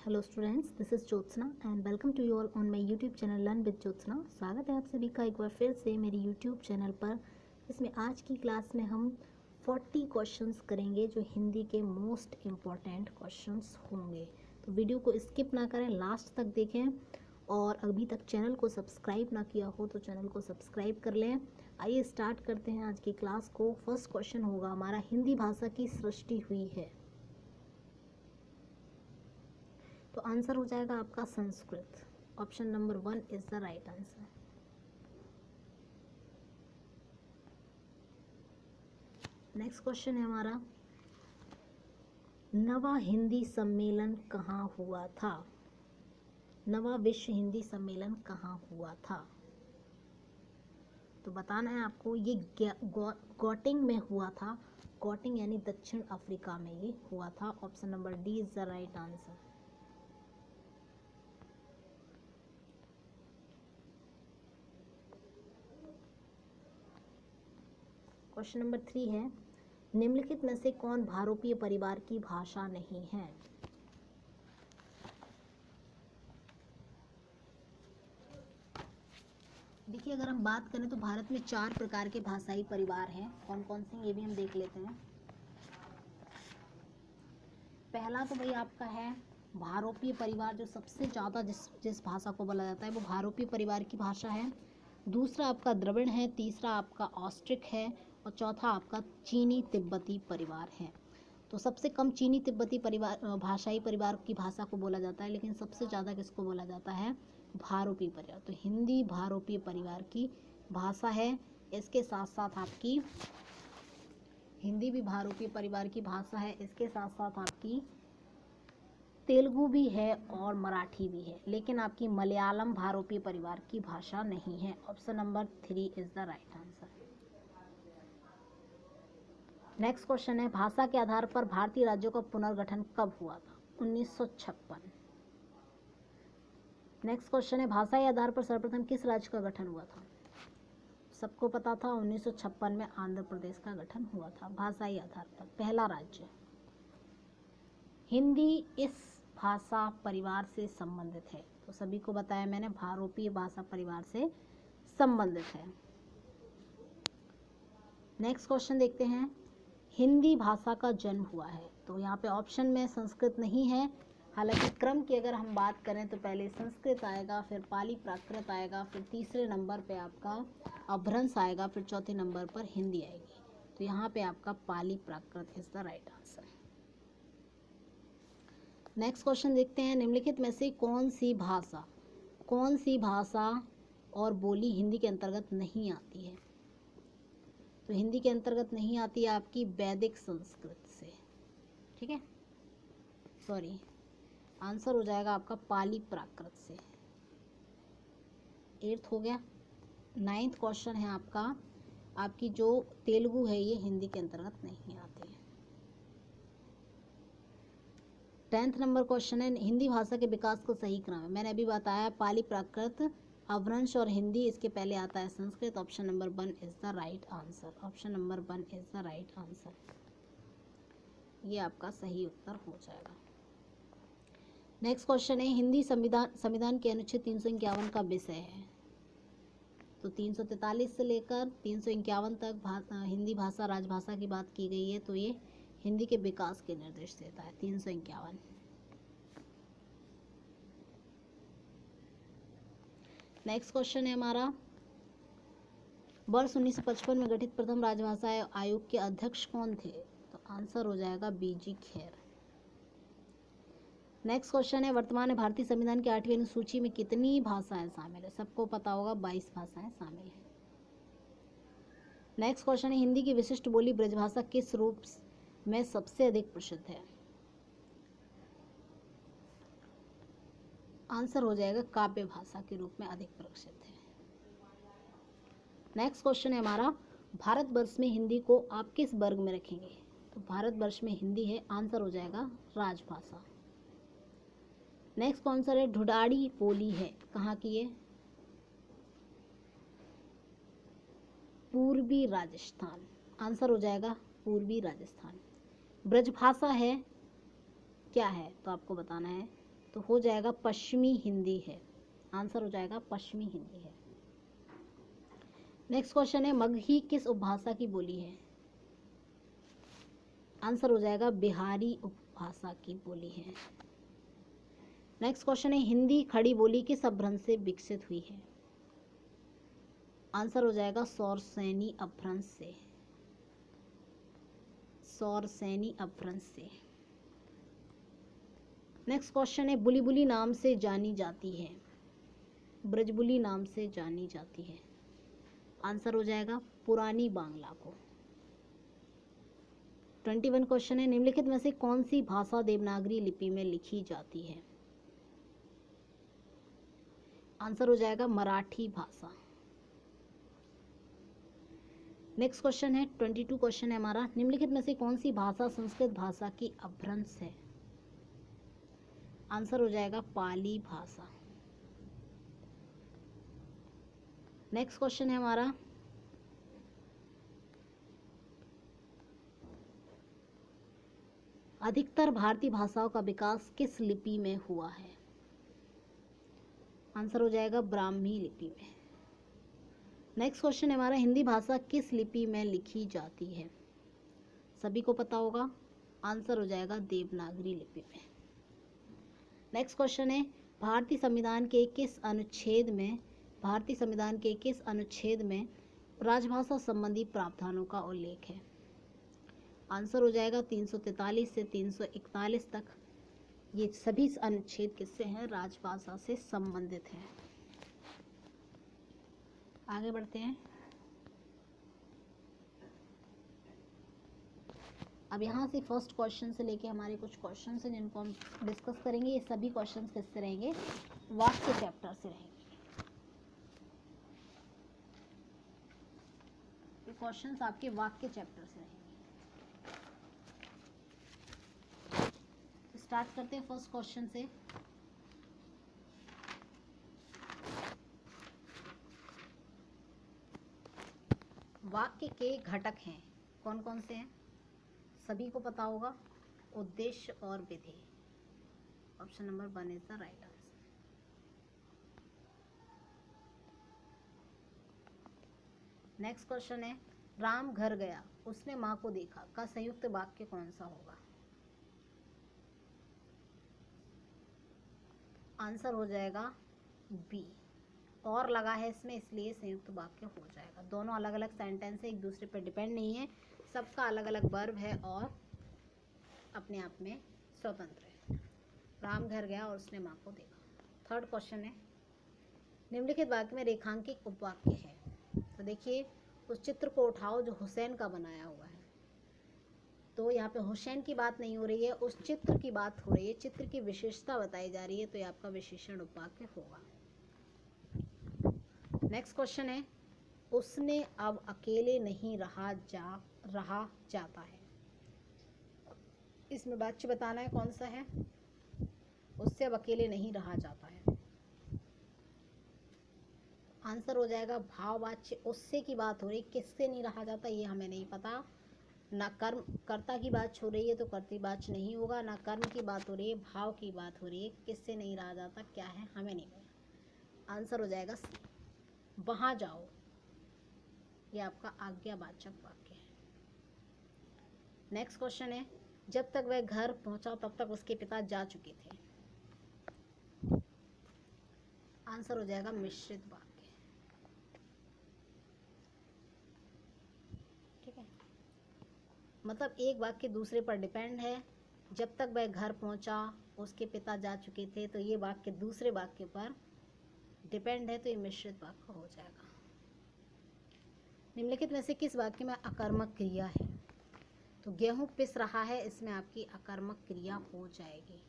Hello students, this is Jyotsna and welcome to you all on my YouTube channel learn with Jyotsna. स्वागत है आप सभी का एक बार फिर से मेरे यूट्यूब चैनल पर। इसमें आज की क्लास में हम 40 क्वेश्चंस करेंगे जो हिंदी के मोस्ट इम्पॉर्टेंट क्वेश्चंस होंगे। तो वीडियो को स्किप ना करें, लास्ट तक देखें और अभी तक चैनल को सब्सक्राइब ना किया हो तो चैनल को सब्सक्राइब कर लें। आइए स्टार्ट करते हैं आज की क्लास को। फर्स्ट क्वेश्चन होगा हमारा, हिंदी भाषा की सृष्टि हुई है। तो आंसर हो जाएगा आपका Sanskrit. Option number 1 is the right answer. Next question है हमारा, नवा हिंदी सम्मेलन कहाँ हुआ था? नवा विश्व हिंदी सम्मेलन कहाँ हुआ था? तो बताना है आपको। ये गॉटिंग में हुआ था। गॉटिंग यानी दक्षिण अफ्रीका में ये हुआ था। Option number D is the right answer. Question number 3 है, निम्नलिखित में से कौन भारोपीय परिवार की भाषा नहीं है? देखिए, अगर हम बात करें तो भारत में 4 प्रकार के भाषाई परिवार हैं। कौन कौन से, ये भी हम देख लेते हैं। पहला तो भाई आपका है भारोपीय परिवार, जो सबसे ज़्यादा जिस भाषा को बोला जाता है वो भारोपीय परिवार की भाषा है। दूसरा आपका द्रविड़ है, तीसरा आपका ऑस्ट्रिक है और चौथा आपका चीनी तिब्बती परिवार है। तो सबसे कम चीनी तिब्बती परिवार भाषाई परिवार की भाषा को बोला जाता है, लेकिन सबसे ज़्यादा किसको बोला जाता है? भारोपीय परिवार। तो हिंदी भारोपीय परिवार की भाषा है। इसके साथ साथ आपकी हिंदी भी भारोपीय परिवार की भाषा है। इसके साथ साथ आपकी तेलुगु भी है और मराठी भी है, लेकिन आपकी मलयालम भारोपीय परिवार की भाषा नहीं है। Option number 3 is the right answer. Next question है, भाषा के आधार पर भारतीय राज्यों का पुनर्गठन कब हुआ था? 1956। नेक्स्ट क्वेश्चन है, भाषा के आधार पर सर्वप्रथम किस राज्य का गठन हुआ था? सबको पता था, 1956 में आंध्र प्रदेश का गठन हुआ था भाषाई आधार पर, पहला राज्य। हिंदी इस भाषा परिवार से संबंधित है। तो सभी को बताया मैंने, भारोपीय भाषा परिवार से संबंधित है। नेक्स्ट क्वेश्चन देखते हैं, हिंदी भाषा का जन्म हुआ है। तो यहाँ पे ऑप्शन में संस्कृत नहीं है। हालांकि क्रम की अगर हम बात करें तो पहले संस्कृत आएगा, फिर पाली प्राकृत आएगा, फिर तीसरे नंबर पे आपका अपभ्रंश आएगा, फिर चौथे नंबर पर हिंदी आएगी। तो यहाँ पे आपका Pali Prakrit is the right answer. Next question देखते हैं, निम्नलिखित में से कौन सी भाषा और बोली हिंदी के अंतर्गत नहीं आती है? तो हिंदी के अंतर्गत नहीं आती है आपकी वैदिक संस्कृत से। ठीक है, सॉरी, आंसर हो जाएगा आपका पाली प्राकृत से। 8th हो गया। 9th क्वेश्चन है आपकी जो तेलुगु है ये हिंदी के अंतर्गत नहीं आती है। 10th नंबर क्वेश्चन है, हिंदी भाषा के विकास को सही क्रम है। मैंने अभी बताया, पाली प्राकृत, अपभ्रंश और हिंदी, इसके पहले आता है Sanskrit. Option number 1 is the right answer. Option number 1 is the right answer. ये आपका सही उत्तर हो जाएगा। नेक्स्ट क्वेश्चन है, हिंदी संविधान के अनुच्छेद 351 का विषय है। तो 343 से लेकर 351 तक हिंदी भाषा राजभाषा की बात की गई है। तो ये हिंदी के विकास के निर्देश देता है 351। नेक्स्ट क्वेश्चन है हमारा, वर्ष 1955 में गठित प्रथम राजभाषा आयोग के अध्यक्ष कौन थे? तो आंसर हो जाएगा बीजी खेर। नेक्स्ट क्वेश्चन है, वर्तमान में भारतीय संविधान की 8वीं अनुसूची में कितनी भाषाएं शामिल है? सबको पता होगा, 22 भाषाएं शामिल है। नेक्स्ट क्वेश्चन है, हिंदी की विशिष्ट बोली ब्रजभाषा किस रूप में सबसे अधिक प्रसिद्ध है? आंसर हो जाएगा काव्य भाषा के रूप में अधिक प्रसिद्ध है। नेक्स्ट क्वेश्चन है हमारा, भारतवर्ष में हिंदी को आप किस वर्ग में रखेंगे? तो भारतवर्ष में हिंदी है, आंसर हो जाएगा राजभाषा। नेक्स्ट कौन सा है, ढुडाड़ी बोली है, कहाँ की है? पूर्वी राजस्थान। आंसर हो जाएगा पूर्वी राजस्थान। ब्रजभाषा है क्या है? तो आपको बताना है तो हो जाएगा पश्चिमी हिंदी है। आंसर हो जाएगा पश्चिमी हिंदी है। नेक्स्ट क्वेश्चन है, मगही किस उपभाषा की बोली है? आंसर हो जाएगा बिहारी उपभाषा की बोली है। नेक्स्ट क्वेश्चन है, हिंदी खड़ी बोली किस अपभ्रंश से विकसित हुई है? आंसर हो जाएगा सौरसेनी अपभ्रंश से। सौरसेनी अपभ्रंश से। नेक्स्ट क्वेश्चन है, बुलबुली नाम से जानी जाती है, ब्रजबुली नाम से जानी जाती है। आंसर हो जाएगा पुरानी बांग्ला को। 21 क्वेश्चन है, निम्नलिखित में से कौन सी भाषा देवनागरी लिपि में लिखी जाती है? आंसर हो जाएगा मराठी भाषा। नेक्स्ट क्वेश्चन है, 22 क्वेश्चन है हमारा, निम्नलिखित में से कौन सी भाषा संस्कृत भाषा की अपभ्रंश है? आंसर हो जाएगा पाली भाषा। नेक्स्ट क्वेश्चन है हमारा, अधिकतर भारतीय भाषाओं का विकास किस लिपि में हुआ है? आंसर हो जाएगा ब्राह्मी लिपि में। नेक्स्ट क्वेश्चन है हमारा, हिंदी भाषा किस लिपि में लिखी जाती है? सभी को पता होगा, आंसर हो जाएगा देवनागरी लिपि में। नेक्स्ट क्वेश्चन है, भारतीय संविधान के किस अनुच्छेद में राजभाषा संबंधी प्रावधानों का उल्लेख है? आंसर हो जाएगा 343 से 341 तक। ये सभी अनुच्छेद किससे हैं? राजभाषा से संबंधित हैं। आगे बढ़ते हैं। अब यहाँ से फर्स्ट क्वेश्चन से लेके हमारे कुछ क्वेश्चन हैं जिनको हम डिस्कस करेंगे। ये सभी क्वेश्चन किससे रहेंगे? वाक्य चैप्टर से रहेंगे। ये क्वेश्चंस आपके वाक्य चैप्टर से रहेंगे। स्टार्ट करते हैं फर्स्ट क्वेश्चन से। वाक्य के घटक हैं, कौन कौन से हैं? सभी को पता होगा, उद्देश्य और विधि। Option number 1 is the right answer. Next question है, राम घर गया, उसने माँ को देखा का संयुक्त वाक्य कौन सा होगा? आंसर हो जाएगा बी। और लगा है इसमें, इसलिए संयुक्त वाक्य हो जाएगा। दोनों अलग अलग सेंटेंस है, एक दूसरे पर डिपेंड नहीं है, सबका अलग अलग वर्ब है और अपने आप में स्वतंत्र है। राम घर गया और उसने माँ को देखा। थर्ड क्वेश्चन है, निम्नलिखित वाक्य में रेखांकित उपवाक्य है। तो देखिए, उस चित्र को उठाओ जो हुसैन का बनाया हुआ है। तो यहाँ पे हुसैन की बात नहीं हो रही है, उस चित्र की बात हो रही है, चित्र की विशेषता बताई जा रही है, तो ये आपका विशेषण उपवाक्य होगा। नेक्स्ट क्वेश्चन है, उसने अब अकेले नहीं रहा जाता है। इसमें वाक्य बताना है कौन सा है? उससे अब अकेले नहीं रहा जाता है। आंसर हो जाएगा भाववाच्य। उससे की बात हो रही, किससे नहीं रहा जाता ये हमें नहीं पता। ना कर्म कर्ता की बात हो रही है तो कर्तृवाच्य नहीं होगा, ना कर्म की बात हो रही है, भाव की बात हो रही है। किससे नहीं रहा जाता क्या है हमें नहीं पता। आंसर हो जाएगा सी, वहाँ जाओ। ये आपका आज्ञावाचक वाक्य है। नेक्स्ट क्वेश्चन है, जब तक वह घर पहुंचा तब तक उसके पिता जा चुके थे। आंसर हो जाएगा मिश्रित वाक्य। ठीक है, मतलब एक वाक्य दूसरे पर डिपेंड है। जब तक वह घर पहुंचा उसके पिता जा चुके थे, तो ये वाक्य दूसरे वाक्य पर डिपेंड है, तो ये मिश्रित वाक्य हो जाएगा। निम्नलिखित में से किस वाक्य में अकर्मक क्रिया है? तो गेहूं पिस रहा है, इसमें आपकी अकर्मक क्रिया हो जाएगी।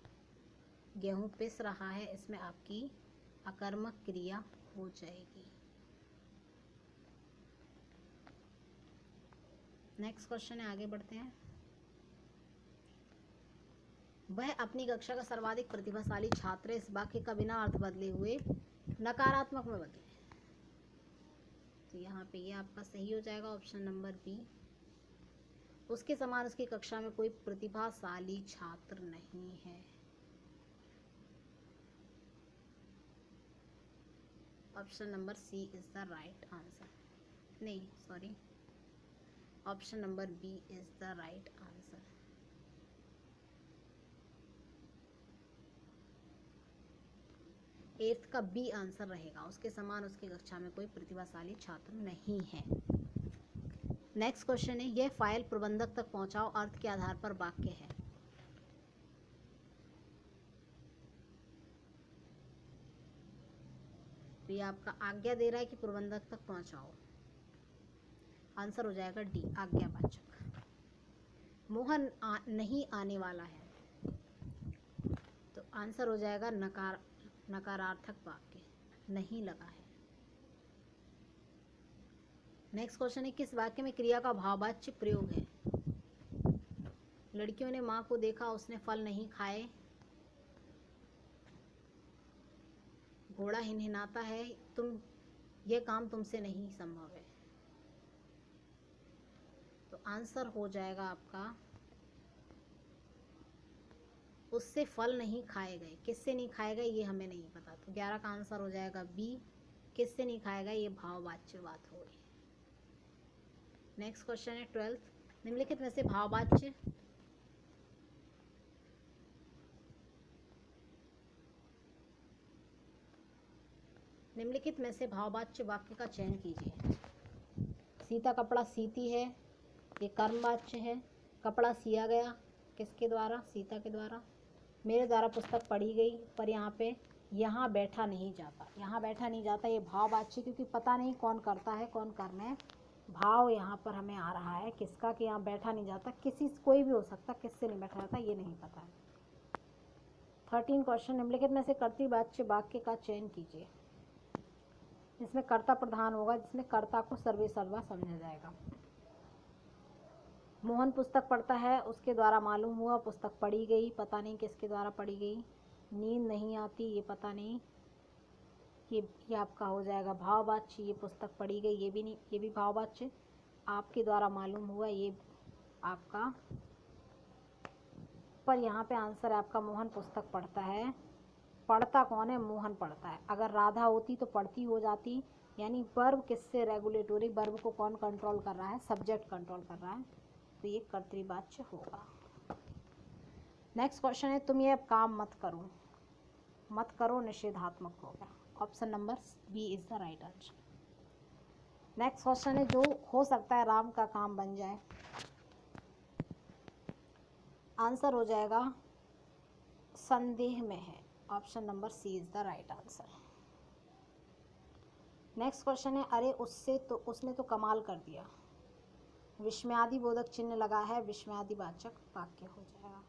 गेहूं पिस रहा है, इसमें आपकी अकर्मक क्रिया हो जाएगी। नेक्स्ट क्वेश्चन है, आगे बढ़ते हैं। वह अपनी कक्षा का सर्वाधिक प्रतिभाशाली छात्र है। इस वाक्य का बिना अर्थ बदले हुए नकारात्मक में बदले। तो यहाँ पे ये आपका सही हो जाएगा, ऑप्शन नंबर बी। उसके समान उसकी कक्षा में कोई प्रतिभाशाली छात्र नहीं है। Option number C is the right answer. नहीं sorry, option number B is the right answer. Eighth का बी आंसर रहेगा, उसके समान उसकी कक्षा में कोई प्रतिभाशाली छात्र नहीं है। नेक्स्ट क्वेश्चन है, यह फाइल प्रबंधक तक पहुंचाओ अर्थ के आधार पर वाक्य है। तो ये आपका आज्ञा दे रहा है कि प्रबंधक तक पहुंचाओ, आंसर हो जाएगा डी, आज्ञावाचक। मोहन नहीं आने वाला है, तो आंसर हो जाएगा नकारार्थक वाक्य, नहीं लगा है। नेक्स्ट क्वेश्चन है, किस वाक्य में क्रिया का भाववाच्य प्रयोग है। लड़कियों ने माँ को देखा, उसने फल नहीं खाए। घोड़ा हिनहिनाता है, यह काम तुमसे नहीं संभव है। तो आंसर हो जाएगा आपका, उससे फल नहीं खाए गए। किससे नहीं खाए गए ये हमें नहीं पता, तो 11 का आंसर हो जाएगा बी, किससे नहीं खाएगा, ये भाववाच्य बात हो गई। नेक्स्ट क्वेश्चन है 12th, निम्नलिखित में से भाववाच्य भाववाच्य वाक्य का चयन कीजिए। सीता कपड़ा सीती है, ये कर्मवाच्य है। कपड़ा सिया गया किसके द्वारा, सीता के द्वारा। मेरे द्वारा पुस्तक पढ़ी गई, पर यहाँ बैठा नहीं जाता, यहाँ बैठा नहीं जाता ये भाववाच्य, क्योंकि पता नहीं कौन करता है कौन करना है। भाव यहाँ पर हमें आ रहा है किसका, कि यहाँ बैठा नहीं जाता, कोई भी हो सकता, किससे नहीं बैठा जाता ये नहीं पता है। 13 क्वेश्चन, निम्नलिखित में से कर्तृवाच्य वाक्य का चयन कीजिए। इसमें कर्ता प्रधान होगा, जिसमें कर्ता को सर्वे सर्वा समझा जाएगा। मोहन पुस्तक पढ़ता है, उसके द्वारा मालूम हुआ पुस्तक पढ़ी गई, पता नहीं किसके द्वारा पढ़ी गई। नींद नहीं आती, ये पता नहीं, ये आपका हो जाएगा भाववाच्य। ये पुस्तक पढ़ी गई, ये भी नहीं, ये भी भाववाच्य। आपके द्वारा मालूम हुआ, ये आपका, पर यहाँ पे आंसर है आपका मोहन पुस्तक पढ़ता है। पढ़ता कौन है, मोहन पढ़ता है। अगर राधा होती तो पढ़ती हो जाती, यानी वर्ब किससे रेगुलेटरी, वर्ब को कौन कंट्रोल कर रहा है, सब्जेक्ट कंट्रोल कर रहा है, तो ये कर्तृवाच्य होगा। नेक्स्ट क्वेश्चन है, तुम ये अब काम मत करो निषेधात्मक होगा। Option number B is the right answer. Next question है, जो हो सकता है राम का काम बन जाए। आंसर हो जाएगा संदेह में है, option number C is the right answer. Next question है, अरे उसने तो कमाल कर दिया। विस्मयादि बोधक चिन्ह लगा है, विस्मयादि वाचक वाक्य हो जाएगा।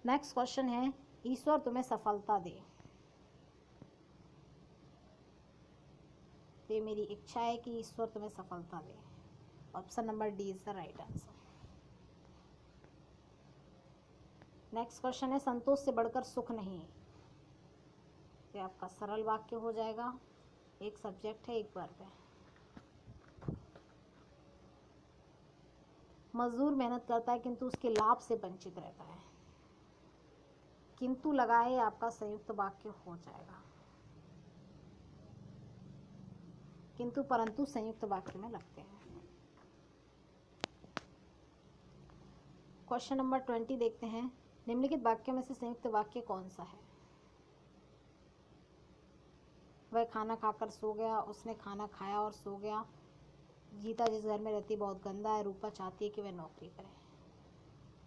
नेक्स्ट क्वेश्चन है, ईश्वर तुम्हें सफलता दे। तो ये मेरी इच्छा है कि ईश्वर तुम्हें सफलता दे, option number D is the right answer. Next question है, संतोष से बढ़कर सुख नहीं। ये आपका सरल वाक्य हो जाएगा, एक सब्जेक्ट है एक वर्ब है। मजदूर मेहनत करता है किंतु उसके लाभ से वंचित रहता है। किंतु लगा है, आपका संयुक्त वाक्य हो जाएगा। किंतु परंतु संयुक्त वाक्य में लगते हैं। क्वेश्चन नंबर 20 देखते हैं, निम्नलिखित वाक्य में से संयुक्त वाक्य कौन सा है। वह खाना खाकर सो गया, उसने खाना खाया और सो गया। गीता जिस घर में रहती बहुत गंदा है, रूपा चाहती है कि वह नौकरी करे।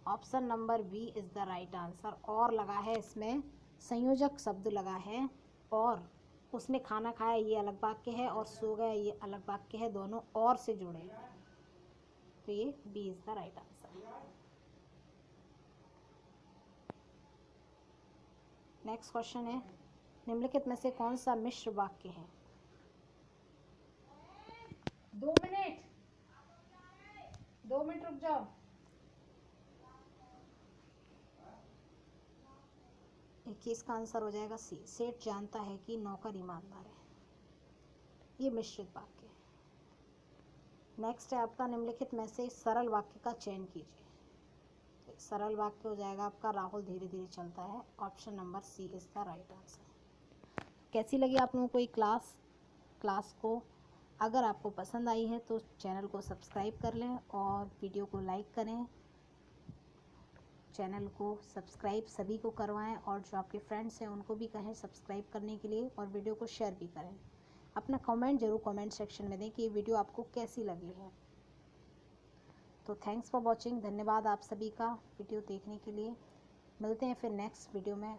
Option number B is the right answer. और लगा है, इसमें संयोजक शब्द लगा है, और उसने खाना खाया ये अलग वाक्य है, और सो गया ये अलग वाक्य है, दोनों और से जुड़े हैं, तो ये B is the right answer. Next question है, निम्नलिखित में से कौन सा मिश्र वाक्य है। 2 मिनट रुक जाओ। 21 का आंसर हो जाएगा सी, सेठ जानता है कि नौकर ईमानदार है। ये मिश्रित वाक्य है। नेक्स्ट है आपका, निम्नलिखित में से सरल वाक्य का चयन कीजिए। तो सरल वाक्य हो जाएगा आपका, राहुल धीरे धीरे चलता है, option number C is the right answer. कैसी लगी आप लोगों को ये क्लास को? अगर आपको पसंद आई है तो चैनल को सब्सक्राइब कर लें और वीडियो को लाइक करें। चैनल को सब्सक्राइब सभी को करवाएं और जो आपके फ्रेंड्स हैं उनको भी कहें सब्सक्राइब करने के लिए, और वीडियो को शेयर भी करें। अपना कमेंट ज़रूर कमेंट सेक्शन में दें कि ये वीडियो आपको कैसी लगी है। तो थैंक्स फॉर वॉचिंग, धन्यवाद आप सभी का वीडियो देखने के लिए। मिलते हैं फिर नेक्स्ट वीडियो में।